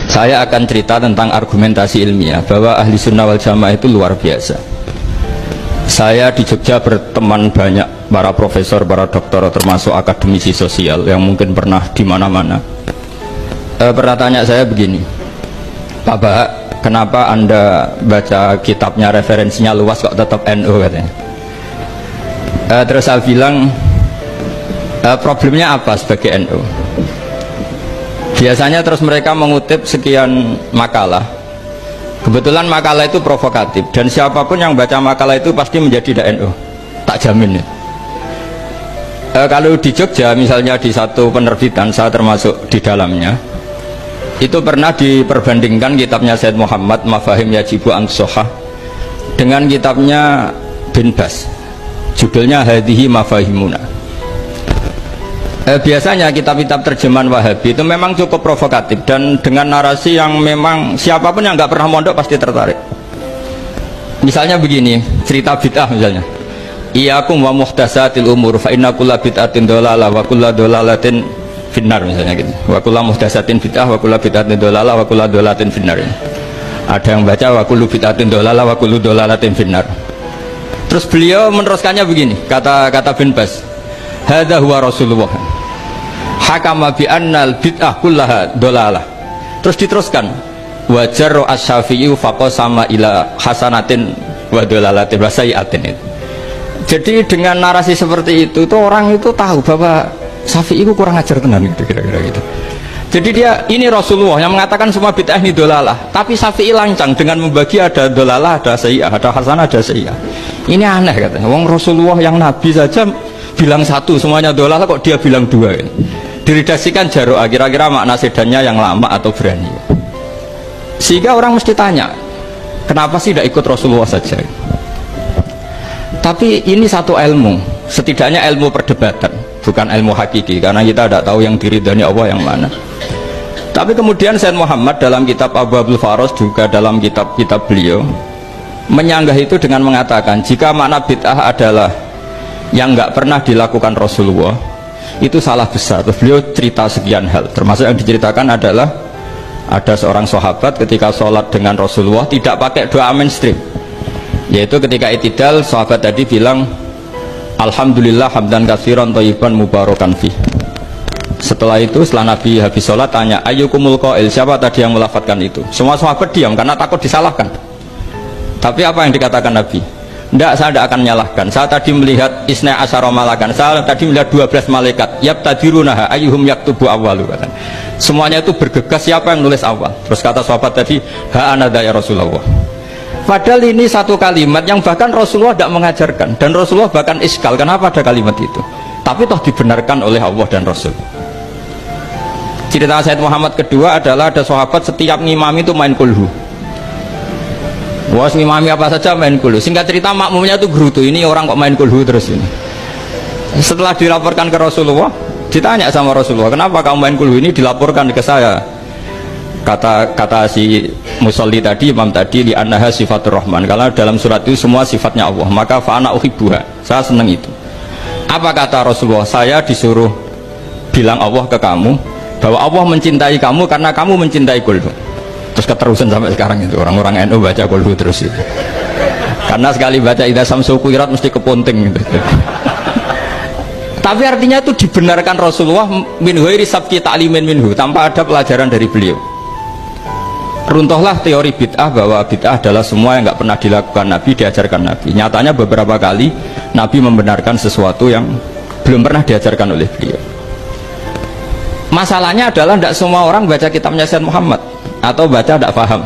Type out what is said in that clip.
Saya akan cerita tentang argumentasi ilmiah bahwa ahli sunnah wal jamaah itu luar biasa. Saya di Jogja berteman banyak para profesor, para doktor, termasuk akademisi sosial yang mungkin pernah di mana-mana. Pertanyaan saya begini, Pak Bahak, kenapa Anda baca kitabnya referensinya luas kok tetap NU katanya? Terus saya bilang, problemnya apa sebagai NU? Biasanya terus mereka mengutip sekian makalah. Kebetulan makalah itu provokatif dan siapapun yang baca makalah itu pasti menjadi NU, tak jamin ya. Kalau di Jogja misalnya di satu penerbitan, saya termasuk di dalamnya, itu pernah diperbandingkan kitabnya Said Muhammad Mafahim Yajibu an Sohah dengan kitabnya Bin Bas, judulnya Hadihi Mafahimuna. Biasanya kitab-kitab terjemahan Wahabi itu memang cukup provokatif dan dengan narasi yang memang siapapun yang nggak pernah mondok pasti tertarik. Misalnya begini, cerita bid'ah misalnya, Iyyakum wa muhdatsatil umur fa inna kulla bid'atin dhalalah wa kulla dhalalatin finnar, misalnya gitu. Wa kulla muhdatsatin bid'ah wa kulla bid'atin dhalalah wa kulla dhalalatin finnar. Ada yang baca wa kullu bid'atin dhalalah wa kullu dhalalatin finnar. Terus beliau meneruskannya begini, kata Bin Bas, hadza huwa Rasulullah hakama bi annal bid'ah kullaha dhalalah. Terus diteruskan wajar as-Syafi'i faqasama ila hasanatin wa dhalalatin wa sayyi'atin. Jadi dengan narasi seperti itu orang itu tahu bahwa Syafi'i itu kurang ajar tenan gitu, kira-kira gitu. Jadi dia, ini Rasulullah yang mengatakan semua bid'ah ini dhalalah, tapi Syafi'i lancang dengan membagi ada dhalalah, ada sayyi'ah, ada hasanah, ada sayyi'ah. Ini aneh katanya. Wong Rasulullah yang Nabi saja bilang satu semuanya dhalalah, kok dia bilang dua gitu. Diredaksikan Jaro'ah, kira-kira makna sedannya yang lama atau berani. Sehingga orang mesti tanya, kenapa sih tidak ikut Rasulullah saja? Tapi ini satu ilmu, setidaknya ilmu perdebatan, bukan ilmu hakiki, karena kita tidak tahu yang diridhani Allah yang mana. Tapi kemudian Said Muhammad dalam kitab Abu Abdul Faros, juga dalam kitab-kitab beliau menyanggah itu dengan mengatakan, jika makna bid'ah adalah yang nggak pernah dilakukan Rasulullah, itu salah besar. Terus beliau cerita sekian hal, termasuk yang diceritakan adalah ada seorang sahabat ketika sholat dengan Rasulullah tidak pakai doa mainstream, yaitu ketika itidal sahabat tadi bilang alhamdulillah hamdan katsiran thayyiban mubarakan fih. Setelah itu setelah Nabi habis sholat tanya ayyukumul qail, siapa tadi yang melafadzkan itu? Semua sahabat diam karena takut disalahkan. Tapi apa yang dikatakan Nabi? Tidak, saya tidak akan menyalahkan. Saya tadi melihat isna asyara malakan, saya tadi melihat 12 malaikat yabtadirunaha ayyuhum yaktubu awwalu. Semuanya itu bergegas siapa yang nulis awal. Terus kata sahabat tadi ha anada ya Rasulullah. Padahal ini satu kalimat yang bahkan Rasulullah tidak mengajarkan, dan Rasulullah bahkan iskal kenapa ada kalimat itu, tapi toh dibenarkan oleh Allah dan Rasul. Cerita Said Muhammad kedua adalah ada sahabat setiap ngimami itu main kulhu. Wah, ngimami apa saja main kulhu. Singkat cerita makmumnya itu gerutu, ini orang kok main kulhu terus ini. Setelah dilaporkan ke Rasulullah, ditanya sama Rasulullah, kenapa kamu main kulhu? Ini dilaporkan ke saya. Kata si musolli tadi, imam tadi, li annaha sifatur rahman, karena dalam surat itu semua sifatnya Allah, maka fa'ana uhibbuha, saya senang itu. Apa kata Rasulullah? Saya disuruh bilang Allah ke kamu bahwa Allah mencintai kamu karena kamu mencintai kulhu. Terus keterusan sampai sekarang itu orang-orang NU baca kulhu terus itu, karena sekali baca idza samsu kuwirat mesti keponting gitu. Tapi artinya itu dibenarkan Rasulullah min ghairi sabqi ta'limin minhu, tanpa ada pelajaran dari beliau. Runtuhlah teori bid'ah bahwa bid'ah adalah semua yang nggak pernah dilakukan Nabi, diajarkan Nabi. Nyatanya beberapa kali Nabi membenarkan sesuatu yang belum pernah diajarkan oleh beliau. Masalahnya adalah tidak semua orang baca kitabnya Said Muhammad atau baca tidak paham.